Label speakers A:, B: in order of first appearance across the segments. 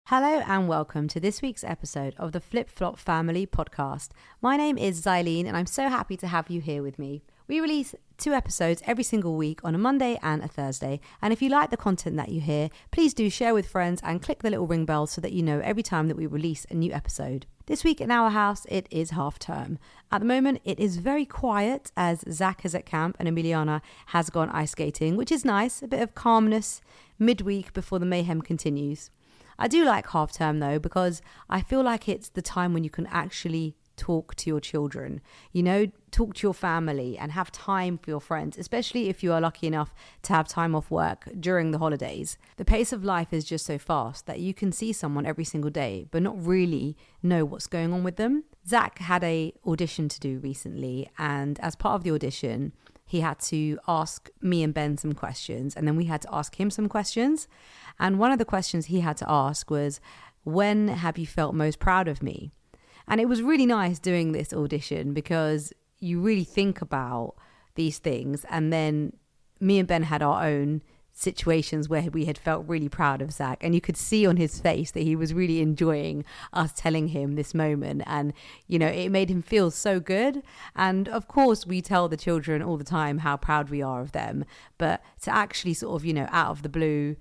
A: Hello and welcome to this week's episode of the Flip Flop Family podcast. My name is Xylene and I'm so happy to have you here with me. We release 2 episodes every single week on a Monday and a Thursday. And if you like the content that you hear, please do share with friends and click the little ring bell so that you know every time that we release a new episode. This week in our house, it is half term. At the moment, it is very quiet as Zach is at camp and Emiliana has gone ice skating, which is nice, a bit of calmness midweek before the mayhem continues. I do like half term though, because I feel like it's the time when you can actually talk to your children, talk to your family and have time for your friends, especially if you are lucky enough to have time off work during the holidays. The pace of life is just so fast that you can see someone every single day, but not really know what's going on with them. Zach had a audition to do recently, and as part of the audition, he had to ask me and Ben some questions, and then we had to ask him some questions. And one of the questions he had to ask was, when have you felt most proud of me? And it was really nice doing this audition because you really think about these things. And then me and Ben had our own situations where we had felt really proud of Zach, and you could see on his face that he was really enjoying us telling him this moment, and it made him feel so good. And of course we tell the children all the time how proud we are of them, but to actually sort of out of the blue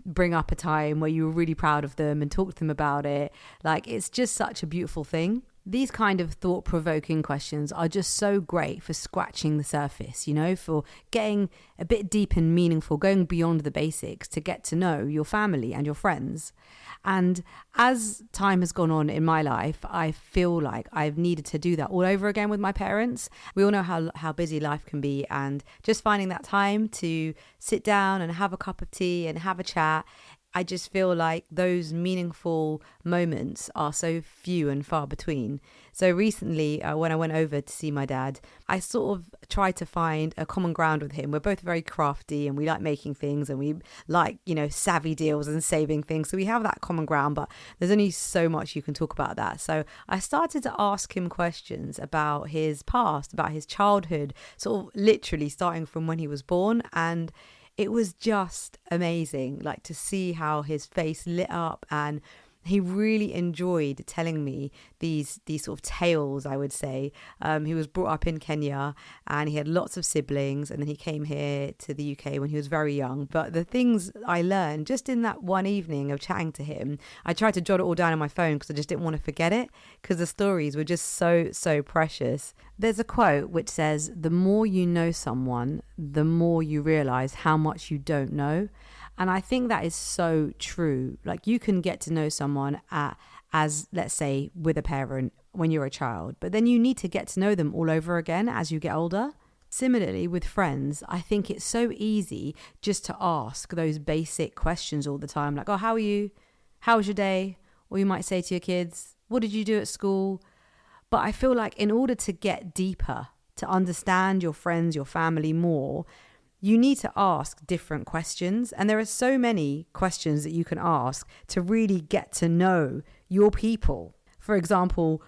A: bring up a time where you were really proud of them and talk to them about it, it's just such a beautiful thing. These kind of thought-provoking questions are just so great for scratching the surface, for getting a bit deep and meaningful, going beyond the basics to get to know your family and your friends. And as time has gone on in my life, I feel like I've needed to do that all over again with my parents. We all know how busy life can be, and just finding that time to sit down and have a cup of tea and have a chat, I just feel like those meaningful moments are so few and far between. So recently, when I went over to see my dad, I sort of tried to find a common ground with him. We're both very crafty and we like making things, and we like, savvy deals and saving things. So we have that common ground, but there's only so much you can talk about that. So I started to ask him questions about his past, about his childhood, sort of literally starting from when he was born. And it was just amazing, to see how his face lit up, and he really enjoyed telling me these sort of tales, I would say. He was brought up in Kenya and he had lots of siblings, and then he came here to the UK when he was very young. But the things I learned just in that one evening of chatting to him, I tried to jot it all down on my phone because I just didn't want to forget it, because the stories were just so precious. There's a quote which says, "The more you know someone, the more you realize how much you don't know." And I think that is so true. You can get to know someone as, let's say, with a parent when you're a child, but then you need to get to know them all over again as you get older. Similarly, with friends, I think it's so easy just to ask those basic questions all the time. Oh, how are you? How was your day? Or you might say to your kids, what did you do at school? But I feel like in order to get deeper, to understand your friends, your family more, you need to ask different questions. And there are so many questions that you can ask to really get to know your people. For example,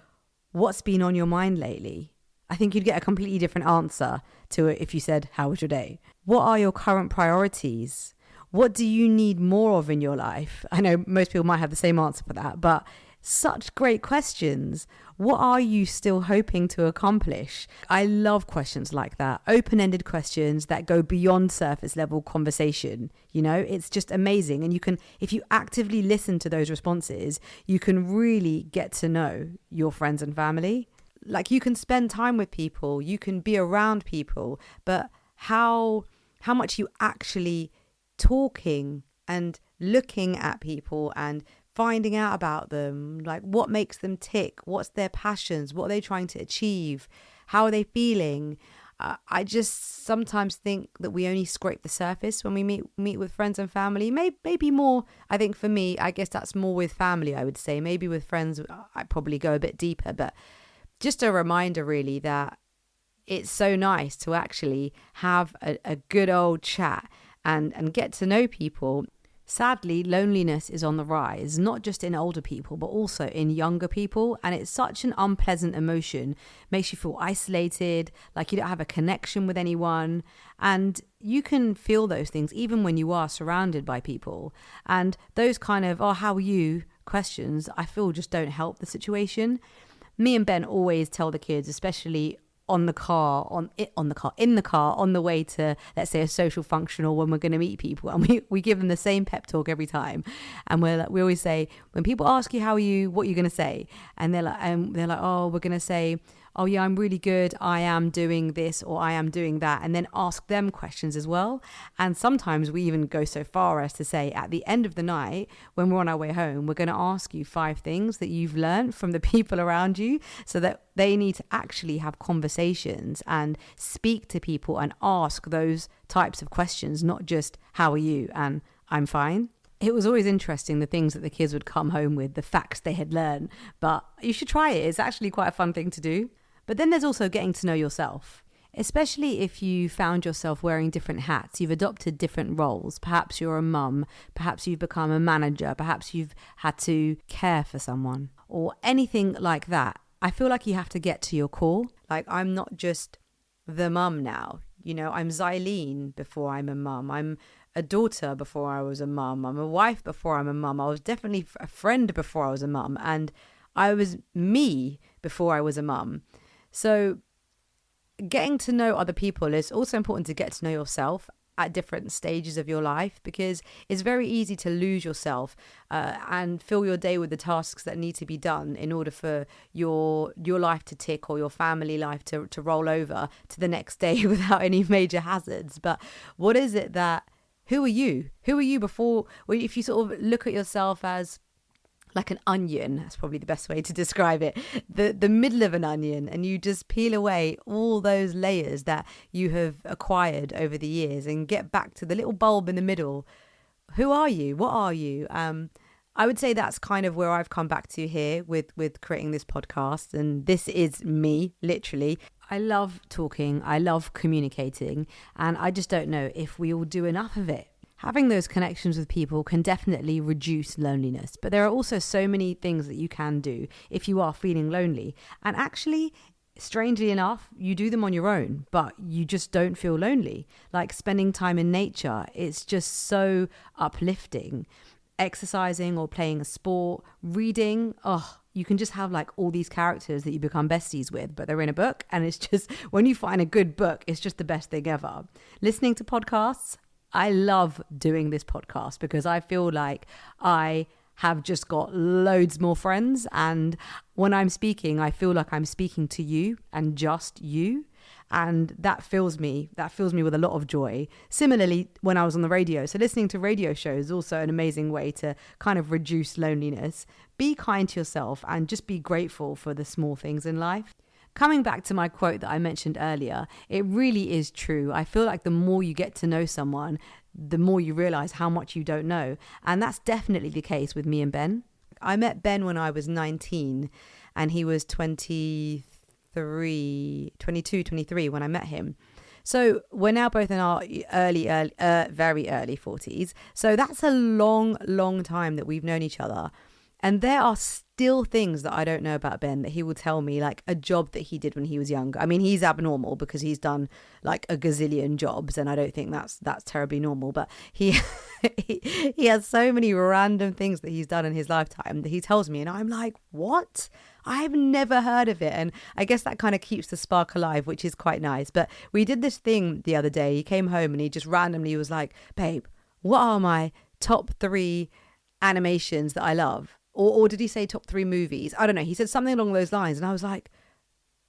A: what's been on your mind lately? I think you'd get a completely different answer to it if you said, how was your day? What are your current priorities? What do you need more of in your life? I know most people might have the same answer for that, but such great questions. What are you still hoping to accomplish? I love questions like that. Open-ended questions that go beyond surface level conversation. It's just amazing. And you can, if you actively listen to those responses, you can really get to know your friends and family. You can spend time with people, you can be around people, but how much you actually talking and looking at people and finding out about them, what makes them tick, what's their passions, what are they trying to achieve, how are they feeling. I just sometimes think that we only scrape the surface when we meet with friends and family. Maybe more, I think for me, I guess that's more with family, I would say. Maybe with friends, I probably go a bit deeper, but just a reminder really that it's so nice to actually have a good old chat and get to know people. Sadly, loneliness is on the rise, not just in older people, but also in younger people. And it's such an unpleasant emotion, makes you feel isolated, like you don't have a connection with anyone. And you can feel those things even when you are surrounded by people. And those kind of, oh, how are you? questions, I feel just don't help the situation. Me and Ben always tell the kids, especially in the car on the way to, let's say, a social function or when we're going to meet people, and we give them the same pep talk every time. And we always say, when people ask you how are you, what are you going to say? And they're like, oh, we're going to say, oh yeah, I'm really good, I am doing this or I am doing that, and then ask them questions as well. And sometimes we even go so far as to say, at the end of the night, when we're on our way home, we're going to ask you 5 things that you've learned from the people around you, so that they need to actually have conversations and speak to people and ask those types of questions, not just how are you and I'm fine. It was always interesting, the things that the kids would come home with, the facts they had learned. But you should try it. It's actually quite a fun thing to do. But then there's also getting to know yourself, especially if you found yourself wearing different hats. You've adopted different roles. Perhaps you're a mum. Perhaps you've become a manager. Perhaps you've had to care for someone or anything like that. I feel like you have to get to your core. Like, I'm not just the mum now. You know, I'm Xylene before I'm a mum. I'm a daughter before I was a mum. I'm a wife before I'm a mum. I was definitely a friend before I was a mum. And I was me before I was a mum. So getting to know other people is also important to get to know yourself at different stages of your life, because it's very easy to lose yourself and fill your day with the tasks that need to be done in order for your life to tick or your family life to roll over to the next day without any major hazards. But what is it who are you? Who are you before, if you sort of look at yourself as like an onion, that's probably the best way to describe it, the middle of an onion, and you just peel away all those layers that you have acquired over the years and get back to the little bulb in the middle. Who are you? What are you? I would say that's kind of where I've come back to here with creating this podcast, and this is me, literally. I love talking, I love communicating, and I just don't know if we all do enough of it. Having those connections with people can definitely reduce loneliness, but there are also so many things that you can do if you are feeling lonely. And actually, strangely enough, you do them on your own, but you just don't feel lonely. Like spending time in nature, it's just so uplifting. Exercising or playing a sport, reading, you can just have like all these characters that you become besties with, but they're in a book, and it's just, when you find a good book, it's just the best thing ever. Listening to podcasts, I love doing this podcast because I feel like I have just got loads more friends, and when I'm speaking, I feel like I'm speaking to you and just you, and that fills me with a lot of joy. Similarly, when I was on the radio, so listening to radio shows is also an amazing way to kind of reduce loneliness. Be kind to yourself and just be grateful for the small things in life. Coming back to my quote that I mentioned earlier, it really is true. I feel like the more you get to know someone, the more you realize how much you don't know. And that's definitely the case with me and Ben. I met Ben when I was 19 and he was 22, 23 when I met him. So we're now both in our very early 40s. So that's a long, long time that we've known each other. And there are still things that I don't know about Ben that he will tell me, like a job that he did when he was younger. I mean, he's abnormal because he's done like a gazillion jobs, and I don't think that's terribly normal. But he has so many random things that he's done in his lifetime that he tells me, and I'm like, what? I've never heard of it. And I guess that kind of keeps the spark alive, which is quite nice. But we did this thing the other day. He came home and he just randomly was like, babe, what are my top 3 animations that I love? Or did he say top 3 movies? I don't know. He said something along those lines. And I was like,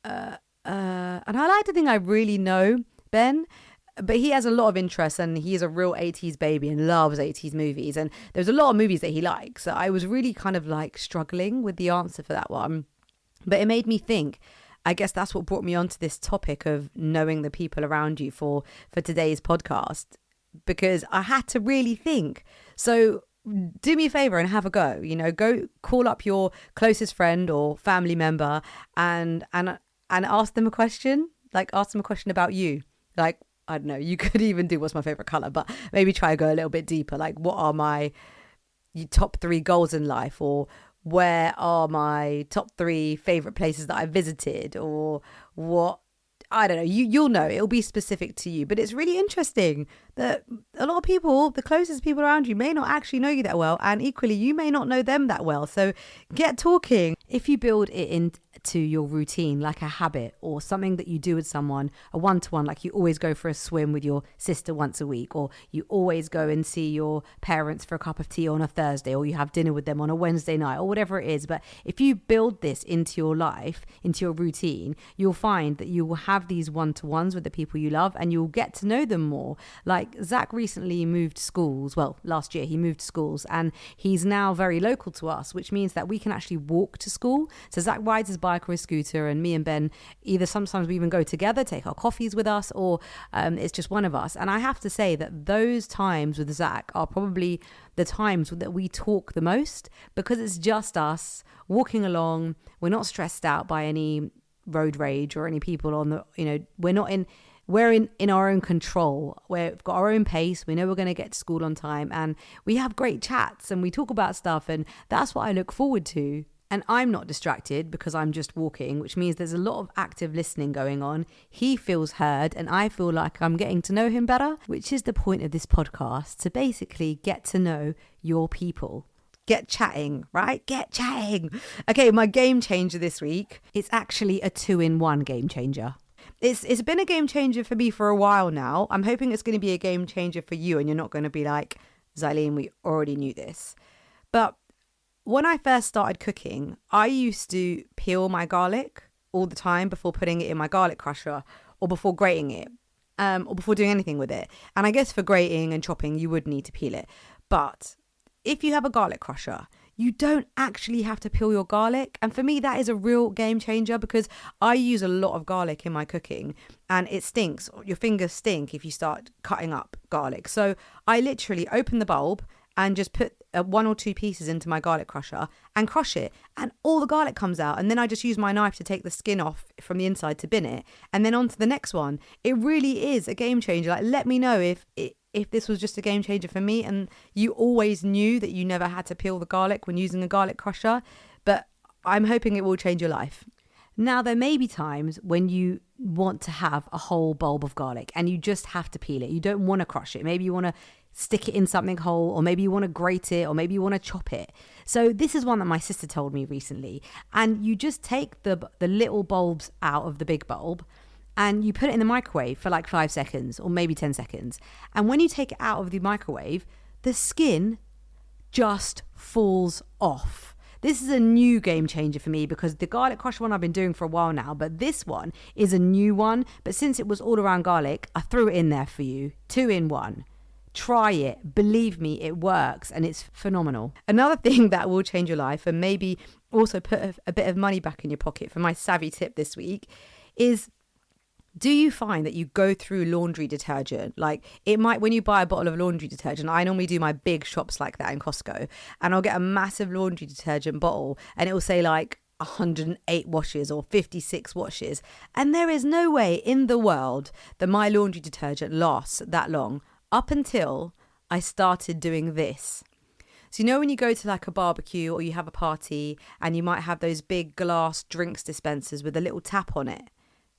A: and I like to think I really know Ben, but he has a lot of interests and he is a real 80s baby and loves 80s movies. And there's a lot of movies that he likes. So I was really kind of like struggling with the answer for that one. But it made me think. I guess that's what brought me onto this topic of knowing the people around you for today's podcast, because I had to really think. So do me a favor and have a go, go call up your closest friend or family member and ask them a question, about you. Like, I don't know, you could even do what's my favorite color, but maybe try to go a little bit deeper. Like, what are my top 3 goals in life, or where are my top 3 favorite places that I've visited, or what, I don't know, you'll know, it'll be specific to you. But it's really interesting that a lot of people, the closest people around you, may not actually know you that well. And equally, you may not know them that well. So get talking. If you build it into your routine, like a habit or something that you do with someone, a one-to-one, like you always go for a swim with your sister once a week, or you always go and see your parents for a cup of tea on a Thursday, or you have dinner with them on a Wednesday night, or whatever it is. But if you build this into your life, into your routine, you'll find that you will have these one-to-ones with the people you love, and you'll get to know them more. Like Zach recently moved schools. Well, last year he moved schools, and he's now very local to us, which means that we can actually walk to school. So Zach rides his bike or his scooter, and me and Ben, either sometimes we even go together, take our coffees with us, or it's just one of us. And I have to say that those times with Zach are probably the times that we talk the most, because it's just us walking along. We're not stressed out by any road rage or any people on the, we're in our own control. We've got our own pace. We know we're going to get to school on time, and we have great chats and we talk about stuff, and that's what I look forward to. And I'm not distracted because I'm just walking, which means there's a lot of active listening going on. He feels heard, and I feel like I'm getting to know him better, which is the point of this podcast, to basically get to know your people. Get chatting, right? Get chatting. Okay, my game changer this week, it's actually a 2-in-1 game changer. It's been a game changer for me for a while now. I'm hoping it's going to be a game changer for you, and you're not going to be like, Zylene, we already knew this. But when I first started cooking, I used to peel my garlic all the time before putting it in my garlic crusher, or before grating it, or before doing anything with it. And I guess for grating and chopping, you would need to peel it. But if you have a garlic crusher, you don't actually have to peel your garlic. And for me, that is a real game changer, because I use a lot of garlic in my cooking, and it stinks. Your fingers stink if you start cutting up garlic. So I literally open the bulb and just put 1 or 2 pieces into my garlic crusher and crush it, and all the garlic comes out. And then I just use my knife to take the skin off from the inside to bin it, and then on to the next one. It really is a game changer. Like, let me know if this was just a game changer for me, and you always knew that you never had to peel the garlic when using a garlic crusher. But I'm hoping it will change your life. Now, there may be times when you want to have a whole bulb of garlic and you just have to peel it. You don't want to crush it. Maybe you want to stick it in something whole, or maybe you want to grate it, or maybe you want to chop it. So this is one that my sister told me recently. And you just take the little bulbs out of the big bulb, and you put it in the microwave for like 5 seconds or maybe 10 seconds. And when you take it out of the microwave, the skin just falls off. This is a new game changer for me, because the garlic crusher one I've been doing for a while now, but this one is a new one. But since it was all around garlic, I threw it in there for you. 2-in-1. Try it. Believe me, it works, and it's phenomenal. Another thing that will change your life, and maybe also put a bit of money back in your pocket for my savvy tip this week, is, do you find that you go through laundry detergent? Like, it might, when you buy a bottle of laundry detergent, I normally do my big shops like that in Costco, and I'll get a massive laundry detergent bottle, and it will say like 108 washes or 56 washes. And there is no way in the world that my laundry detergent lasts that long, up until I started doing this. So, when you go to like a barbecue or you have a party, and you might have those big glass drinks dispensers with a little tap on it.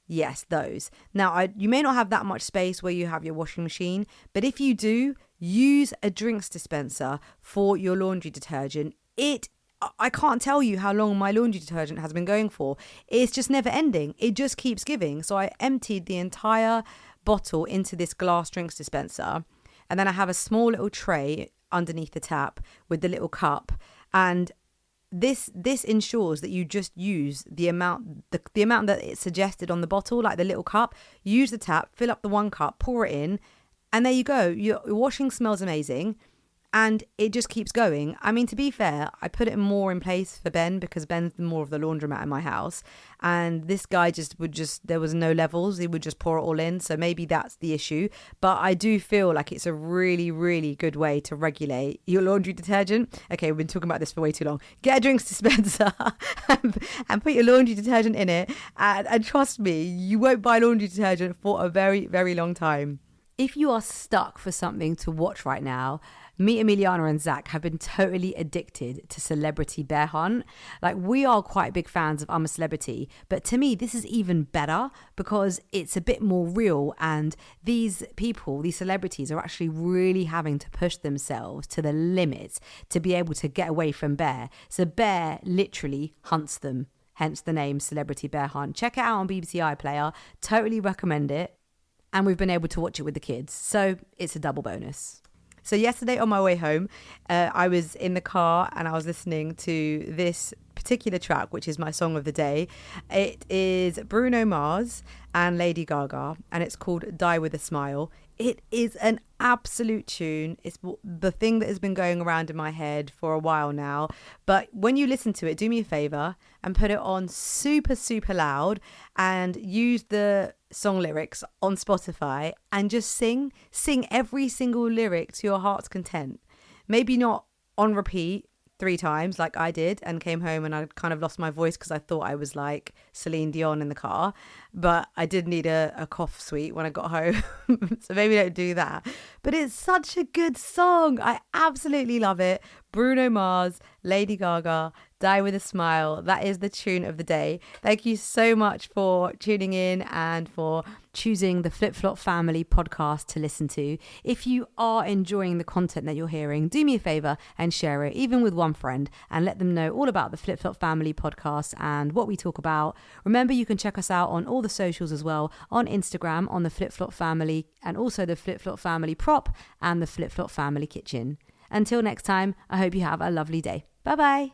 A: Yes, those. Now, you may not have that much space where you have your washing machine, but if you do, use a drinks dispenser for your laundry detergent. I can't tell you how long my laundry detergent has been going for. It's just never ending. It just keeps giving. So I emptied the entire bottle into this glass drinks dispenser, and then I have a small little tray underneath the tap with the little cup, and this ensures that you just use the amount that it's suggested on the bottle, like the little cup. Use the tap, fill up the 1 cup, pour it in, and there you go. Your washing smells amazing, and it just keeps going. I mean, to be fair, I put it more in place for Ben, because Ben's more of the laundromat in my house, and this guy there was no levels. He would just pour it all in. So maybe that's the issue. But I do feel like it's a really, really good way to regulate your laundry detergent. Okay, we've been talking about this for way too long. Get a drinks dispenser and put your laundry detergent in it. And trust me, you won't buy laundry detergent for a very, very long time. If you are stuck for something to watch right now, me, Emiliana and Zach have been totally addicted to Celebrity Bear Hunt. Like, we are quite big fans of I'm a Celebrity, but to me, this is even better because it's a bit more real, and these people, these celebrities, are actually really having to push themselves to the limits to be able to get away from Bear. So Bear literally hunts them, hence the name Celebrity Bear Hunt. Check it out on BBC iPlayer. Totally recommend it. And we've been able to watch it with the kids, so it's a double bonus. So yesterday on my way home, I was in the car and I was listening to this particular track, which is my song of the day. It is Bruno Mars and Lady Gaga, and it's called Die With A Smile. It is an absolute tune. It's the thing that has been going around in my head for a while now. But when you listen to it, do me a favor and put it on super, super loud and use the song lyrics on Spotify and just sing every single lyric to your heart's content. Maybe not on repeat 3 times like I did and came home and I kind of lost my voice because I thought I was like Celine Dion in the car, but I did need a cough sweet when I got home. So maybe don't do that, but it's such a good song. I absolutely love it. Bruno Mars, Lady Gaga, Die With A Smile. That is the tune of the day. Thank you so much for tuning in and for choosing the Flip Flop Family podcast to listen to. If you are enjoying the content that you're hearing, do me a favor and share it, even with one friend, and let them know all about the Flip Flop Family podcast and what we talk about. Remember, you can check us out on all the socials as well, on Instagram, on the Flip Flop Family, and also the Flip Flop Family prop and the Flip Flop Family kitchen. Until next time, I hope you have a lovely day. Bye-bye.